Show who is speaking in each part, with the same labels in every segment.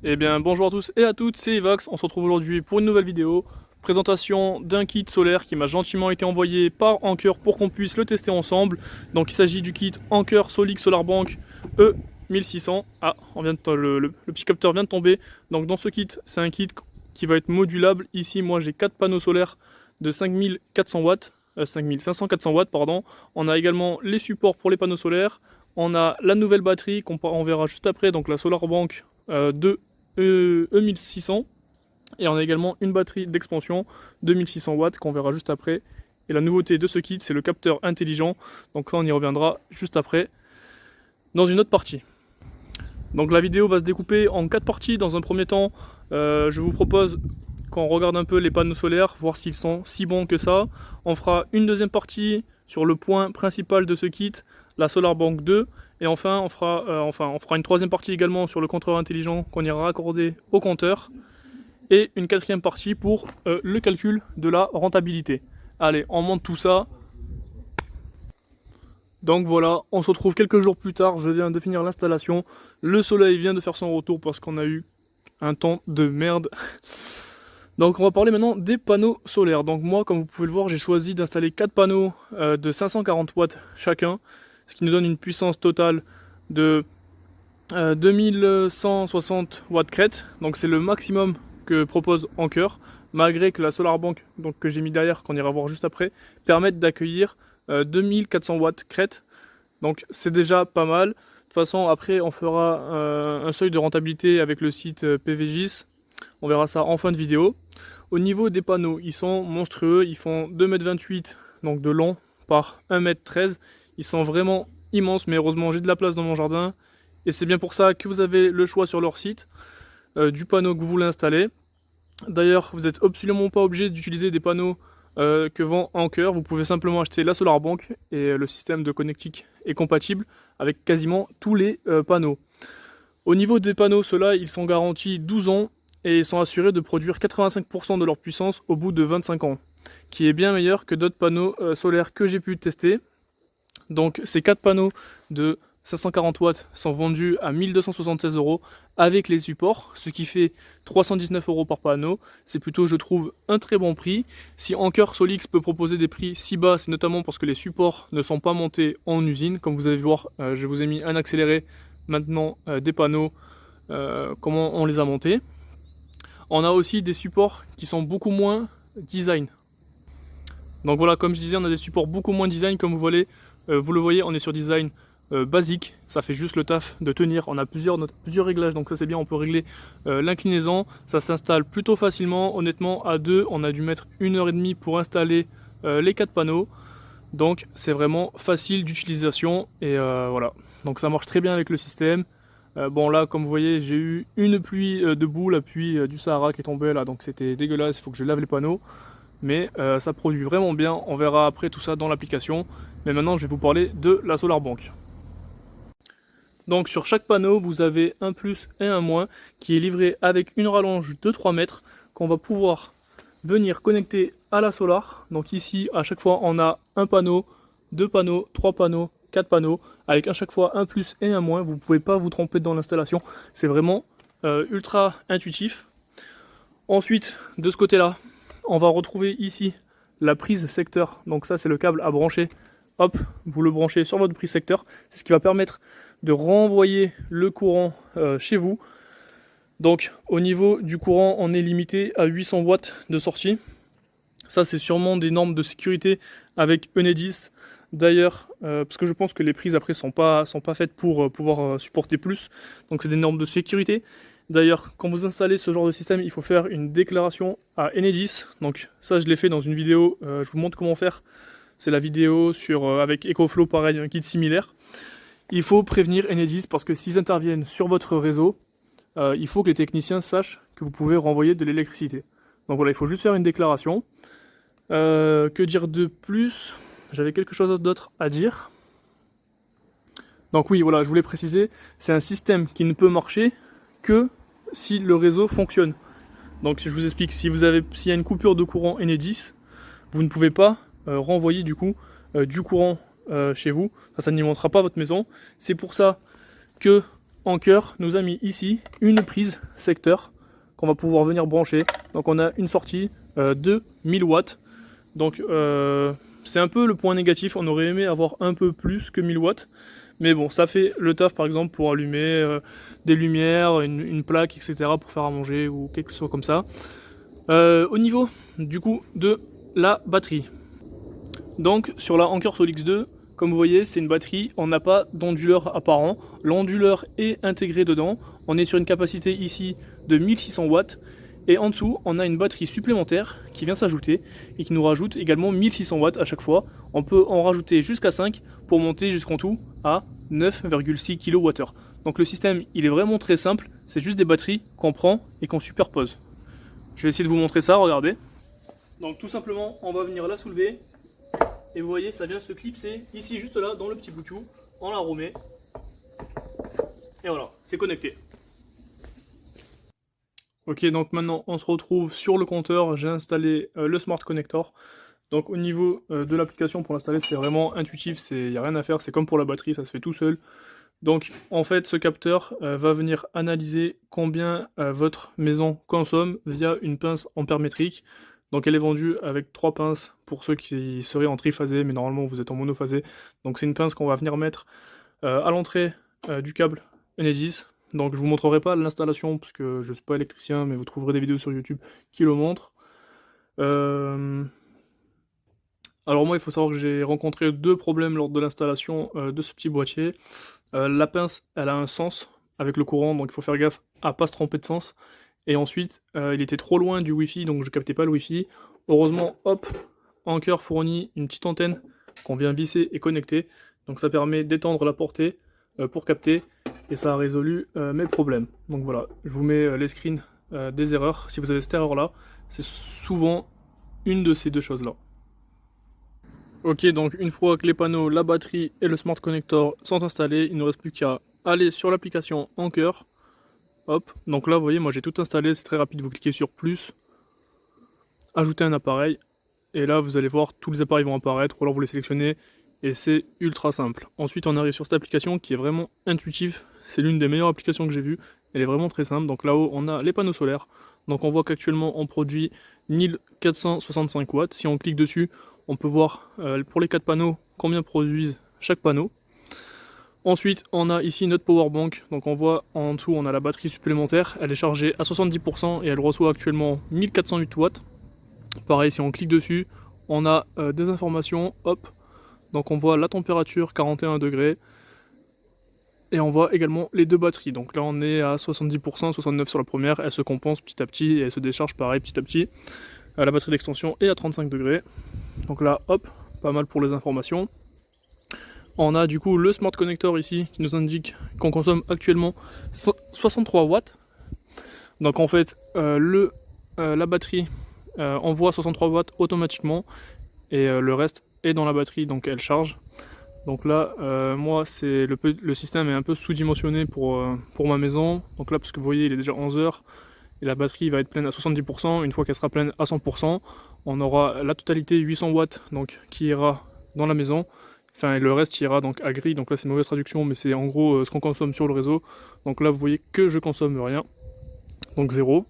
Speaker 1: Eh bien bonjour à tous et à toutes, c'est Evax, on se retrouve aujourd'hui pour une nouvelle vidéo. Présentation d'un kit solaire qui m'a gentiment été envoyé par Anker pour qu'on puisse le tester ensemble. Donc il s'agit du kit Anker Solix Solar Bank E1600. Ah, le petit capteur vient de tomber. Donc dans ce kit, c'est un kit qui va être modulable. Ici moi j'ai 4 panneaux solaires de 5400 watts, 5500-400 watts pardon. On a également les supports pour les panneaux solaires. On a la nouvelle batterie qu'on verra juste après, donc la Solar Bank 2 E1600, et on a également une batterie d'expansion de 1600 watts qu'on verra juste après. Et la nouveauté de ce kit, c'est le capteur intelligent, donc ça on y reviendra juste après dans une autre partie. Donc la vidéo va se découper en 4 parties. Dans un premier temps, je vous propose qu'on regarde un peu les panneaux solaires, voir s'ils sont si bons que ça. On fera une deuxième partie sur le point principal de ce kit, la Solar Bank 2. Et enfin, on fera une troisième partie également sur le compteur intelligent qu'on ira raccorder au compteur. Et une quatrième partie pour le calcul de la rentabilité. Allez, on monte tout ça. Donc voilà, on se retrouve quelques jours plus tard, je viens de finir l'installation. Le soleil vient de faire son retour parce qu'on a eu un temps de merde. Donc on va parler maintenant des panneaux solaires. Donc moi, comme vous pouvez le voir, j'ai choisi d'installer 4 panneaux de 540 watts chacun, ce qui nous donne une puissance totale de 2160 watts crête. Donc c'est le maximum que propose Anker, malgré que la Solar Bank, donc que j'ai mis derrière, qu'on ira voir juste après, permette d'accueillir 2400 watts crête. Donc c'est déjà pas mal. De toute façon, après on fera un seuil de rentabilité avec le site PVGIS. On verra ça en fin de vidéo. Au niveau des panneaux, ils sont monstrueux. Ils font 2,28 m donc de long par 1,13 m. Ils sont vraiment immenses, mais heureusement j'ai de la place dans mon jardin. Et c'est bien pour ça que vous avez le choix sur leur site du panneau que vous voulez installer. D'ailleurs, vous n'êtes absolument pas obligé d'utiliser des panneaux que vend Anker. Vous pouvez simplement acheter la Solar Bank et le système de connectique est compatible avec quasiment tous les panneaux. Au niveau des panneaux, ceux-là, ils sont garantis 12 ans et ils sont assurés de produire 85% de leur puissance au bout de 25 ans, qui est bien meilleur que d'autres panneaux solaires que j'ai pu tester. Donc ces 4 panneaux de 540 watts sont vendus à 1276 € avec les supports, ce qui fait 319 € par panneau. C'est plutôt, je trouve, un très bon prix. Si Anker Solix peut proposer des prix si bas, c'est notamment parce que les supports ne sont pas montés en usine. Comme vous avez vu voir, je vous ai mis un accéléré maintenant des panneaux, comment on les a montés. On a aussi des supports qui sont beaucoup moins design. Donc voilà, comme je disais, on a des supports beaucoup moins design. Comme vous le voyez, on est sur design basique, ça fait juste le taf de tenir. On a plusieurs réglages, donc ça c'est bien, on peut régler l'inclinaison. Ça s'installe plutôt facilement. Honnêtement, à deux, on a dû mettre 1h30 pour installer les 4 panneaux. Donc c'est vraiment facile d'utilisation et voilà. Donc ça marche très bien avec le système. Bon là, comme vous voyez, j'ai eu une pluie de boue, la pluie du Sahara qui est tombée là, donc c'était dégueulasse, il faut que je lave les panneaux. Mais ça produit vraiment bien, on verra après tout ça dans l'application. Mais maintenant je vais vous parler de la Solar Bank. Donc sur chaque panneau, vous avez un plus et un moins qui est livré avec une rallonge de 3 mètres qu'on va pouvoir venir connecter à la Solar. Donc ici, à chaque fois, on a un panneau, 2 panneaux, 3 panneaux, 4 panneaux, avec à chaque fois un plus et un moins. Vous ne pouvez pas vous tromper dans l'installation, c'est vraiment ultra intuitif. Ensuite, de ce côté-là, on va retrouver ici la prise secteur. Donc ça, c'est le câble à brancher. Hop, vous le branchez sur votre prise secteur. C'est ce qui va permettre de renvoyer le courant chez vous. Donc au niveau du courant, on est limité à 800 watts de sortie. Ça, c'est sûrement des normes de sécurité avec Enedis. D'ailleurs, parce que je pense que les prises après sont pas faites pour pouvoir supporter plus. Donc c'est des normes de sécurité. D'ailleurs, quand vous installez ce genre de système, il faut faire une déclaration à Enedis. Donc ça, je l'ai fait dans une vidéo. Je vous montre comment faire. C'est la vidéo avec EcoFlow, pareil, un kit similaire. Il faut prévenir Enedis parce que s'ils interviennent sur votre réseau, il faut que les techniciens sachent que vous pouvez renvoyer de l'électricité. Donc voilà, il faut juste faire une déclaration. Que dire de plus? J'avais quelque chose d'autre à dire. Donc oui, voilà, je voulais préciser, c'est un système qui ne peut marcher que si le réseau fonctionne. Donc si je vous explique, s'il y a une coupure de courant Enedis, vous ne pouvez pas renvoyer du courant chez vous. Ça n'alimentera pas votre maison. C'est pour ça que Anker nous a mis ici une prise secteur qu'on va pouvoir venir brancher. Donc on a une sortie de 1000 watts. Donc c'est un peu le point négatif, on aurait aimé avoir un peu plus que 1000 watts. Mais bon, ça fait le taf par exemple pour allumer des lumières, une plaque, etc. pour faire à manger ou quelque chose comme ça. Au niveau du coup de la batterie. Donc sur la Anker Solix 2, comme vous voyez, c'est une batterie, on n'a pas d'onduleur apparent. L'onduleur est intégré dedans. On est sur une capacité ici de 1600 watts. Et en dessous, on a une batterie supplémentaire qui vient s'ajouter et qui nous rajoute également 1600 watts à chaque fois. On peut en rajouter jusqu'à 5 pour monter jusqu'en tout à 9,6 kWh. Donc le système, il est vraiment très simple. C'est juste des batteries qu'on prend et qu'on superpose. Je vais essayer de vous montrer ça, regardez. Donc tout simplement, on va venir la soulever. Et vous voyez, ça vient se clipser ici, juste là, dans le petit bout. On la remet. Et voilà, c'est connecté. Ok, donc maintenant, on se retrouve sur le compteur. J'ai installé le Smart Connector. Donc au niveau de l'application, pour l'installer, c'est vraiment intuitif. Il n'y a rien à faire, c'est comme pour la batterie, ça se fait tout seul. Donc en fait, ce capteur va venir analyser combien votre maison consomme via une pince ampère-métrique. Donc elle est vendue avec 3 pinces pour ceux qui seraient en triphasé, mais normalement vous êtes en monophasé. Donc c'est une pince qu'on va venir mettre à l'entrée du câble Enedis. Donc je vous montrerai pas l'installation parce que je suis pas électricien, mais vous trouverez des vidéos sur YouTube qui le montrent. Alors moi il faut savoir que j'ai rencontré 2 problèmes lors de l'installation de ce petit boîtier. La pince elle a un sens avec le courant, donc il faut faire gaffe à pas se tromper de sens. Et ensuite, il était trop loin du Wi-Fi, donc je captais pas le Wi-Fi. Heureusement, hop, Anker fournit une petite antenne qu'on vient visser et connecter. Donc ça permet d'étendre la portée pour capter. Et ça a résolu mes problèmes. Donc voilà, je vous mets les screens des erreurs. Si vous avez cette erreur-là, c'est souvent une de ces deux choses-là. Ok, donc une fois que les panneaux, la batterie et le Smart Connector sont installés, il ne reste plus qu'à aller sur l'application Anker. Hop, donc là vous voyez, moi j'ai tout installé, c'est très rapide, vous cliquez sur plus, ajouter un appareil, et là vous allez voir tous les appareils vont apparaître, ou alors vous les sélectionnez, et c'est ultra simple. Ensuite on arrive sur cette application qui est vraiment intuitive, c'est l'une des meilleures applications que j'ai vues, elle est vraiment très simple. Donc là-haut on a les panneaux solaires, donc on voit qu'actuellement on produit 1465 watts, si on clique dessus, on peut voir pour les 4 panneaux combien produisent chaque panneau. Ensuite, on a ici notre powerbank, donc on voit en dessous, on a la batterie supplémentaire, elle est chargée à 70% et elle reçoit actuellement 1408 watts. Pareil, si on clique dessus, on a des informations, hop, donc on voit la température 41 degrés, et on voit également les 2 batteries. Donc là on est à 70%, 69% sur la première, elle se compense petit à petit et elle se décharge pareil petit à petit. La batterie d'extension est à 35 degrés, donc là hop, pas mal pour les informations. On a du coup le Smart Connector ici qui nous indique qu'on consomme actuellement 63 watts. Donc en fait la batterie envoie 63 watts automatiquement et le reste est dans la batterie, donc elle charge. Donc là moi c'est le système est un peu sous-dimensionné pour ma maison. Donc là parce que vous voyez il est déjà 11h et la batterie va être pleine à 70%. Une fois qu'elle sera pleine à 100%, on aura la totalité 800 watts donc, qui ira dans la maison. Enfin, et le reste ira donc à gris, donc là c'est une mauvaise traduction, mais c'est en gros ce qu'on consomme sur le réseau. Donc là vous voyez que je consomme rien, donc 0.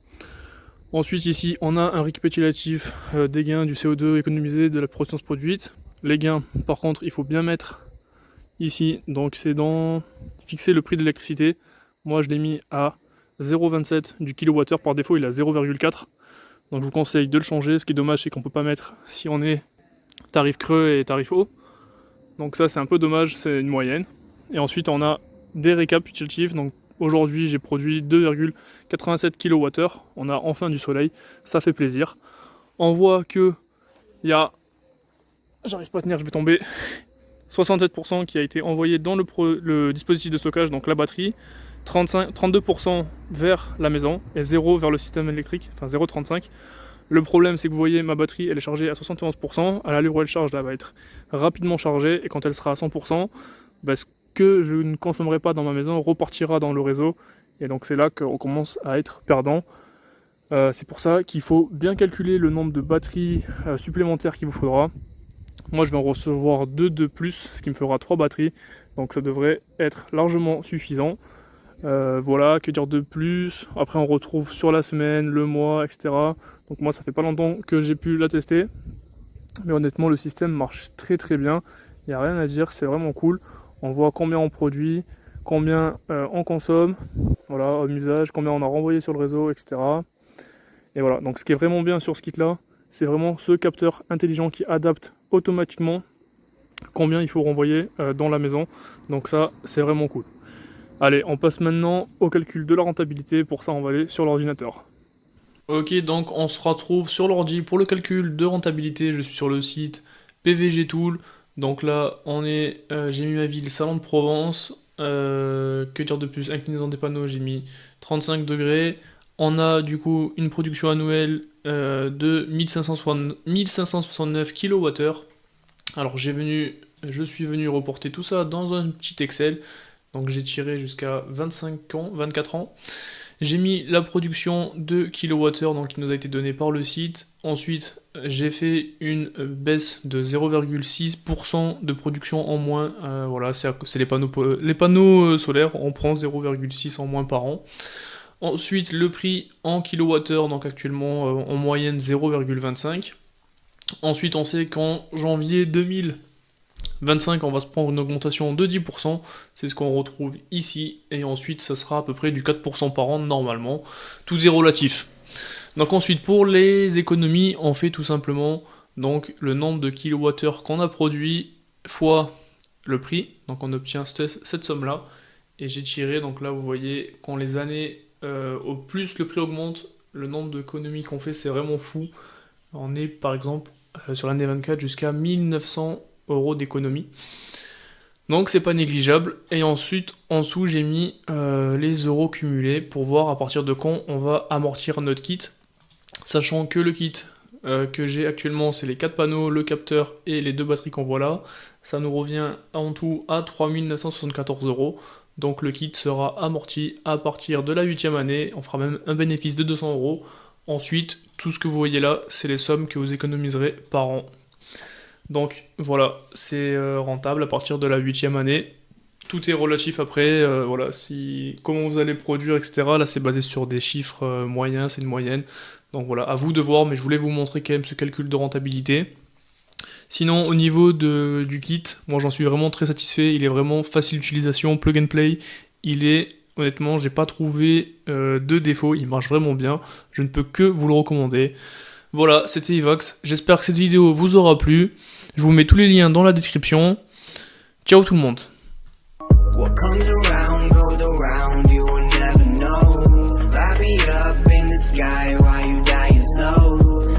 Speaker 1: Ensuite ici on a un récapitulatif des gains du CO2 économisé, de la production produite. Les gains par contre il faut bien mettre ici, donc c'est dans fixer le prix de l'électricité. Moi je l'ai mis à 0,27 du kWh, par défaut il est à 0,4. Donc je vous conseille de le changer. Ce qui est dommage c'est qu'on peut pas mettre si on est tarif creux et tarif haut. Donc ça c'est un peu dommage, c'est une moyenne. Et ensuite on a des récapitulatifs. Donc aujourd'hui j'ai produit 2,87 kWh. On a enfin du soleil, ça fait plaisir. On voit que il y a, j'arrive pas à tenir, je vais tomber, 67% qui a été envoyé dans le dispositif de stockage, donc la batterie, 32% vers la maison et 0 vers le système électrique, enfin 0,35. Le problème c'est que vous voyez ma batterie elle est chargée à 71%, à l'allure où elle charge là va être rapidement chargée et quand elle sera à 100%, ce que je ne consommerai pas dans ma maison repartira dans le réseau et donc c'est là qu'on commence à être perdant. C'est pour ça qu'il faut bien calculer le nombre de batteries supplémentaires qu'il vous faudra. Moi je vais en recevoir 2 de plus, ce qui me fera 3 batteries, donc ça devrait être largement suffisant. Voilà, que dire de plus? Après on retrouve sur la semaine, le mois, etc. Donc moi ça fait pas longtemps que j'ai pu la tester. Mais honnêtement le système marche très très bien. Il n'y a rien à dire, c'est vraiment cool. On voit combien on produit, combien on consomme, voilà, en usage, combien on a renvoyé sur le réseau, etc. Et voilà, donc ce qui est vraiment bien sur ce kit là, c'est vraiment ce capteur intelligent qui adapte automatiquement combien il faut renvoyer dans la maison. Donc ça, c'est vraiment cool. Allez, on passe maintenant au calcul de la rentabilité. Pour ça, on va aller sur l'ordinateur. Ok, donc on se retrouve sur l'ordi pour le calcul de rentabilité. Je suis sur le site PVG Tool. Donc là, j'ai mis ma ville Salon de Provence. Que dire de plus? Inclinaison des panneaux, j'ai mis 35 degrés. On a du coup une production annuelle de 1569 kWh. Alors je suis venu reporter tout ça dans un petit Excel. Donc j'ai tiré jusqu'à 24 ans. J'ai mis la production de kWh donc qui nous a été donnée par le site. Ensuite, j'ai fait une baisse de 0,6% de production en moins. Voilà, c'est les panneaux solaires. On prend 0,6 en moins par an. Ensuite, le prix en kWh, donc actuellement en moyenne 0,25. Ensuite, on sait qu'en janvier 2025, on va se prendre une augmentation de 10%, c'est ce qu'on retrouve ici, et ensuite ça sera à peu près du 4% par an normalement, tout est relatif. Donc ensuite pour les économies, on fait tout simplement donc le nombre de kilowattheures qu'on a produit fois le prix, donc on obtient cette somme là, et j'ai tiré, donc là vous voyez quand les années au plus le prix augmente, le nombre d'économies qu'on fait c'est vraiment fou. On est par exemple sur l'année 24 jusqu'à 1900 € d'économie. Donc c'est pas négligeable. Et ensuite en dessous j'ai mis les euros cumulés pour voir à partir de quand on va amortir notre kit. Sachant que le kit que j'ai actuellement c'est les 4 panneaux, le capteur et les 2 batteries qu'on voit là. Ça nous revient en tout à 3974 €. Donc le kit sera amorti à partir de la 8e année. On fera même un bénéfice de 200 €. Ensuite, tout ce que vous voyez là, c'est les sommes que vous économiserez par an. Donc voilà, c'est rentable à partir de la 8e année. Tout est relatif après, voilà, comment vous allez produire, etc. Là, c'est basé sur des chiffres moyens, c'est une moyenne. Donc voilà, à vous de voir, mais je voulais vous montrer quand même ce calcul de rentabilité. Sinon, au niveau du kit, moi j'en suis vraiment très satisfait. Il est vraiment facile d'utilisation, plug and play. Honnêtement, j'ai pas trouvé de défaut. Il marche vraiment bien. Je ne peux que vous le recommander. Voilà, c'était Evox. J'espère que cette vidéo vous aura plu. Je vous mets tous les liens dans la description. Ciao tout le monde. What comes around goes around, you will never know. Light me up in the sky while you dying slow.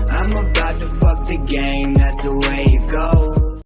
Speaker 1: I'm about to fuck the game, that's the way it goes.